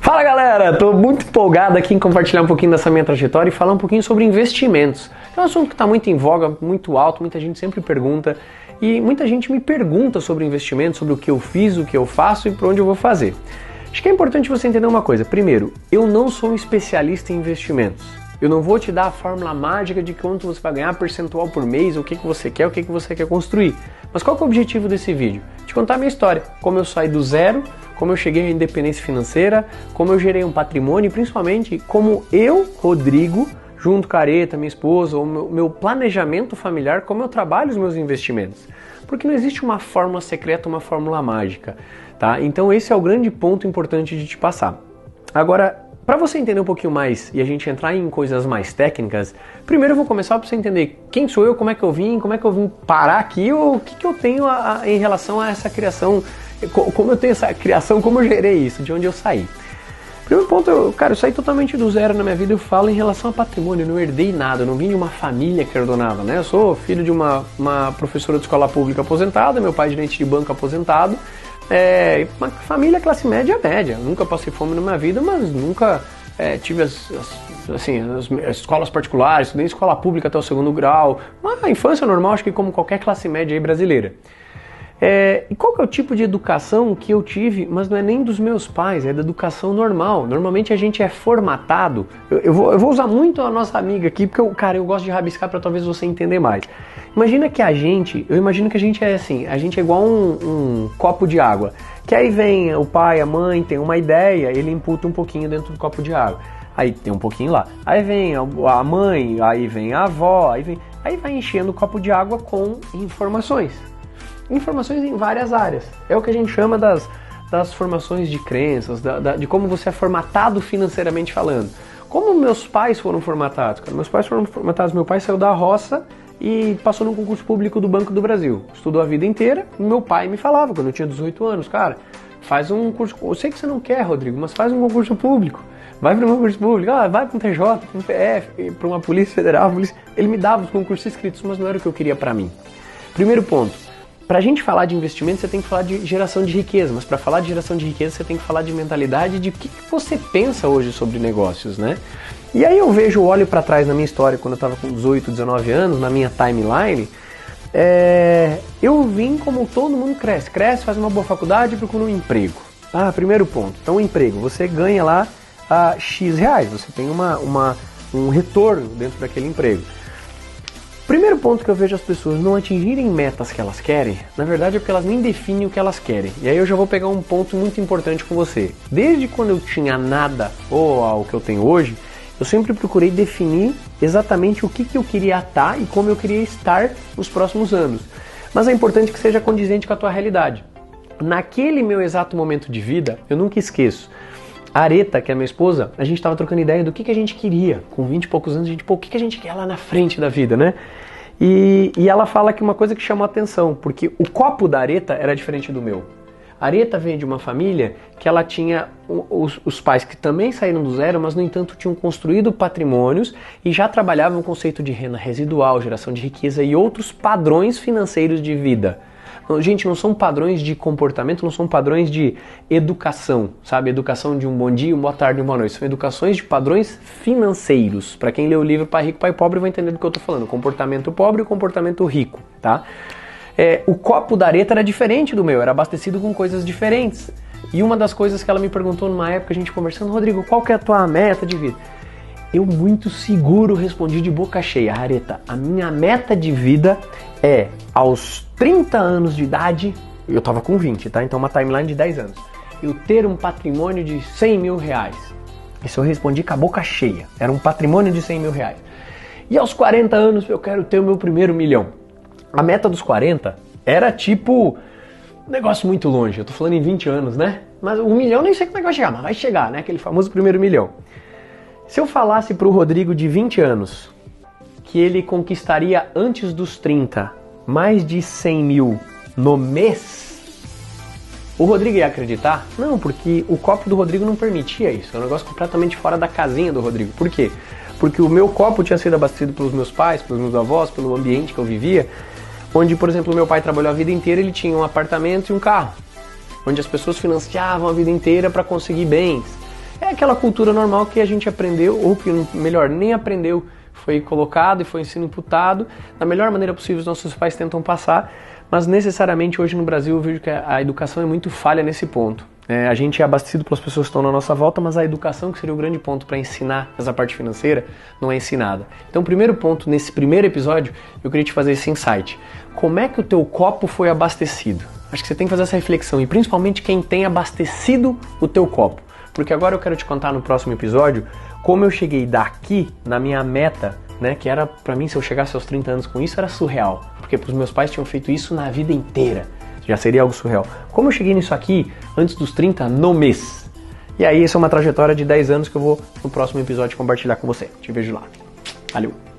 Fala galera, estou muito empolgado aqui em compartilhar um pouquinho dessa minha trajetória e falar um pouquinho sobre investimentos. É um assunto que está muito em voga, muito alto, muita gente sempre pergunta e muita gente me pergunta sobre investimentos, sobre o que eu fiz, o que eu faço e para onde eu vou fazer. Acho que é importante você entender uma coisa. Primeiro, eu não sou um especialista em investimentos. Eu não vou te dar a fórmula mágica de quanto você vai ganhar percentual por mês, o que você quer, o que você quer construir. Mas qual que é o objetivo desse vídeo? Te contar a minha história, como eu saí do zero, como eu cheguei à independência financeira, como eu gerei um patrimônio e principalmente como eu, Rodrigo, junto com a Areta, minha esposa, o meu planejamento familiar, como eu trabalho os meus investimentos. Porque não existe uma fórmula secreta, uma fórmula mágica, tá? Então esse é o grande ponto importante de te passar. Agora, para você entender um pouquinho mais e a gente entrar em coisas mais técnicas, primeiro eu vou começar para você entender quem sou eu, como é que eu vim parar aqui, o que eu tenho em relação a essa criação, como eu tenho essa criação, como eu gerei isso, de onde eu saí. Primeiro ponto, eu saí totalmente do zero na minha vida, eu falo em relação a patrimônio, eu não herdei nada, eu não vim de uma família que herdou nada, né? Eu sou filho de uma professora de escola pública aposentada, meu pai gerente de banco aposentado, uma família classe média, nunca passei fome na minha vida, mas nunca tive as escolas particulares, estudei em escola pública até o segundo grau, uma infância normal, acho que como qualquer classe média aí brasileira. E qual que é o tipo de educação que eu tive, mas não é nem dos meus pais, é da educação normal. Normalmente a gente é formatado, eu vou usar muito a nossa amiga aqui, porque eu gosto de rabiscar para talvez você entender mais. Imagina que eu imagino que a gente é assim, a gente é igual um copo de água, que aí vem o pai, a mãe, tem uma ideia, ele imputa um pouquinho dentro do copo de água. Aí tem um pouquinho lá, aí vem a mãe, aí vem a avó, aí vai enchendo o copo de água com informações em várias áreas. É o que a gente chama das formações de crenças, de como você é formatado financeiramente falando. Como meus pais foram formatados? Meus pais foram formatados, meu pai saiu da roça e passou no concurso público do Banco do Brasil. Estudou a vida inteira, meu pai me falava, quando eu tinha 18 anos, cara, faz um curso, eu sei que você não quer, Rodrigo, mas faz um concurso público. Vai para um concurso público, vai para um TJ, para um PF, para uma Polícia Federal, ele me dava os concursos escritos, mas não era o que eu queria para mim. Primeiro ponto, para a gente falar de investimento, você tem que falar de geração de riqueza, mas para falar de geração de riqueza, você tem que falar de mentalidade, de o que você pensa hoje sobre negócios, né? E aí eu olho para trás na minha história, quando eu estava com 18, 19 anos, na minha timeline, eu vim como todo mundo cresce, faz uma boa faculdade e procura um emprego. Primeiro ponto, então o emprego, você ganha lá X reais, você tem um retorno dentro daquele emprego. Primeiro ponto que eu vejo as pessoas não atingirem metas que elas querem, na verdade é porque elas nem definem o que elas querem. E aí eu já vou pegar um ponto muito importante com você. Desde quando eu tinha nada ou ao que eu tenho hoje, eu sempre procurei definir exatamente o que eu queria estar e como eu queria estar nos próximos anos. Mas é importante que seja condizente com a tua realidade. Naquele meu exato momento de vida, eu nunca esqueço. A Areta, que é minha esposa, a gente estava trocando ideia do que a gente queria. Com 20 e poucos anos, o que a gente quer lá na frente da vida, né? E ela fala que uma coisa que chamou a atenção, porque o copo da Areta era diferente do meu. A Areta veio de uma família que ela tinha os pais que também saíram do zero, mas no entanto tinham construído patrimônios e já trabalhavam o conceito de renda residual, geração de riqueza e outros padrões financeiros de vida. Gente, não são padrões de comportamento, não são padrões de educação, sabe? Educação de um bom dia, uma boa tarde, uma boa noite. São educações de padrões financeiros. Para quem lê o livro Pai Rico, Pai Pobre vai entender do que eu estou falando. Comportamento pobre e comportamento rico, tá? O copo da Areta era diferente do meu, era abastecido com coisas diferentes. E uma das coisas que ela me perguntou numa época, a gente conversando, Rodrigo, qual que é a tua meta de vida? Eu muito seguro respondi de boca cheia, Areta, a minha meta de vida é, aos 30 anos de idade, eu tava com 20, tá? Então uma timeline de 10 anos, eu ter um patrimônio de 100 mil reais. Isso eu respondi com a boca cheia, era um patrimônio de 100 mil reais. E aos 40 anos eu quero ter o meu primeiro milhão. A meta dos 40 era tipo, um negócio muito longe, eu tô falando em 20 anos, né? Mas o milhão nem sei como é que vai chegar, mas vai chegar, né? Aquele famoso primeiro milhão. Se eu falasse para o Rodrigo de 20 anos que ele conquistaria antes dos 30 mais de 100 mil no mês, o Rodrigo ia acreditar? Não, porque o copo do Rodrigo não permitia isso. É um negócio completamente fora da casinha do Rodrigo. Por quê? Porque o meu copo tinha sido abastecido pelos meus pais, pelos meus avós, pelo ambiente que eu vivia, onde, por exemplo, meu pai trabalhou a vida inteira, ele tinha um apartamento e um carro, onde as pessoas financiavam a vida inteira para conseguir bens. é aquela cultura normal que a gente aprendeu, ou que, melhor, nem aprendeu, foi colocado e foi ensino imputado, da melhor maneira possível os nossos pais tentam passar, mas necessariamente hoje no Brasil eu vejo que a educação é muito falha nesse ponto. A gente é abastecido pelas pessoas que estão na nossa volta, mas a educação, que seria o grande ponto para ensinar essa parte financeira, não é ensinada. Então, o primeiro ponto, nesse primeiro episódio, eu queria te fazer esse insight. Como é que o teu copo foi abastecido? Acho que você tem que fazer essa reflexão, e principalmente quem tem abastecido o teu copo. Porque agora eu quero te contar no próximo episódio como eu cheguei daqui na minha meta, né, que era, pra mim, se eu chegasse aos 30 anos com isso, era surreal. Porque pros meus pais tinham feito isso na vida inteira. Já seria algo surreal. Como eu cheguei nisso aqui antes dos 30 no mês? E aí, essa é uma trajetória de 10 anos que eu vou no próximo episódio compartilhar com você. Te vejo lá. Valeu!